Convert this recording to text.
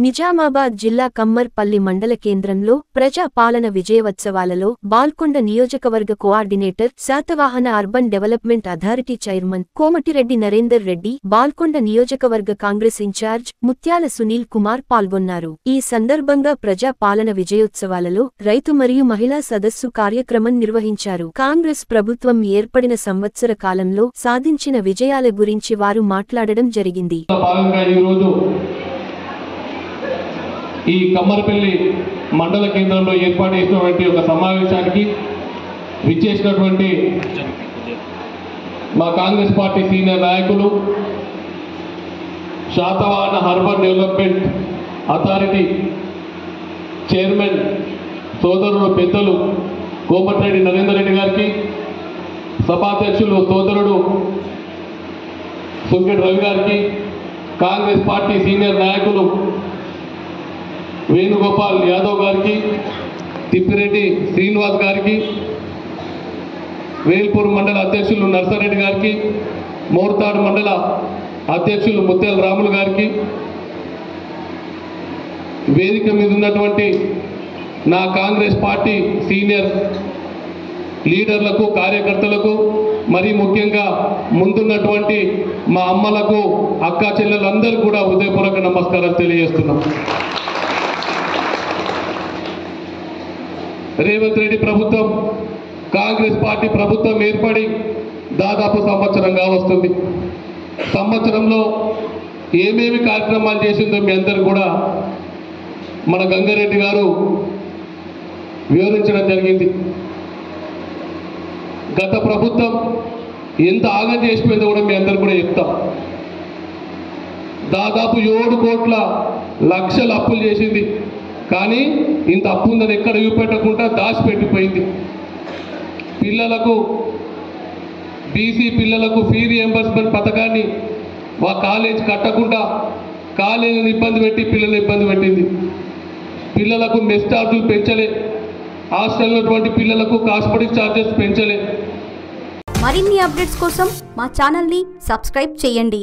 నిజామాబాద్ జిల్లా కమ్మర్పల్లి మండల కేంద్రంలో ప్రజా పాలన విజయోత్సవాలలో బాల్కొండ నియోజకవర్గ coordinator Satavahana urban development authority chairman Komatireddy Narender Reddy Balkonda నియోజకవర్గ కాంగ్రెస్ ఇన్ఛార్జ్ ముత్యాల సునీల్ కుమార్ పాల్గొన్నారు. ఈ సందర్భంగా ప్రజా పాలన విజయోత్సవాలలో రైతు మరియు మహిళా సదస్సు కార్యక్రమం నిర్వహించారు. కాంగ్రెస్ ప్రభుత్వం ఏర్పడిన సంవత్సర కాలంలో సాధించిన విజయాల గురించి వారు మాట్లాడడం జరిగింది. ఈ కమ్మరపల్లి మండల కేంద్రంలో ఏర్పాటు చేసినటువంటి ఒక సమావేశానికి విచ్చేసినటువంటి మా కాంగ్రెస్ పార్టీ సీనియర్ నాయకులు, Satavahana urban development authority chairman సోదరుడు పెద్దలు కోమటిరెడ్డి నరేందర్ రెడ్డి గారికి, సభాధ్యక్షులు సోదరుడు సుంకెటి రవి గారికి, కాంగ్రెస్ పార్టీ సీనియర్ నాయకులు వేణుగోపాల్ యాదవ్ గారికి, తిప్పిరెడ్డి శ్రీనివాస్ గారికి, వేల్పూర్ మండల అధ్యక్షులు నర్సారెడ్డి గారికి, మోర్తాడు మండల అధ్యక్షులు ముత్యాల రాములు గారికి, వేదిక మీద ఉన్నటువంటి నా కాంగ్రెస్ పార్టీ సీనియర్ లీడర్లకు, కార్యకర్తలకు, మరి ముఖ్యంగా ముందున్నటువంటి మా అమ్మలకు, అక్క చెల్లెలందరూ కూడా హృదయపూర్వక నమస్కారాలు తెలియజేస్తున్నాం. రేవంత్ రెడ్డి ప్రభుత్వం, కాంగ్రెస్ పార్టీ ప్రభుత్వం ఏర్పడి దాదాపు సంవత్సరంగా వస్తుంది. సంవత్సరంలో ఏమేమి కార్యక్రమాలు చేసిందో మీ అందరూ కూడా మన గంగారెడ్డి గారు వివరించడం జరిగింది. గత ప్రభుత్వం ఎంత ఆగం చేసిపోయిందో కూడా మీ అందరూ కూడా చెప్తాం. దాదాపు 7 కోట్ల లక్షల అప్పులు చేసింది. కానీ ఇంత అప్పు ఉందని ఎక్కడ చూపెట్టకుండా దాచిపెట్టిపోయింది. పిల్లలకు, బీసీ పిల్లలకు ఫీ రియంబర్స్మెంట్ పథకాన్ని కాలేజ్ కట్టకుండా కాలేజీని ఇబ్బంది పెట్టి పిల్లలు ఇబ్బంది పెట్టింది. పిల్లలకు మెస్ ఛార్జీలు పెంచలే, హాస్టల్లో ఉన్నటువంటి పిల్లలకు కాస్మెటిక్ ఛార్జెస్ పెంచలే. మరిన్ని అప్డేట్స్ కోసం మా ఛానల్ని సబ్స్క్రైబ్ చేయండి.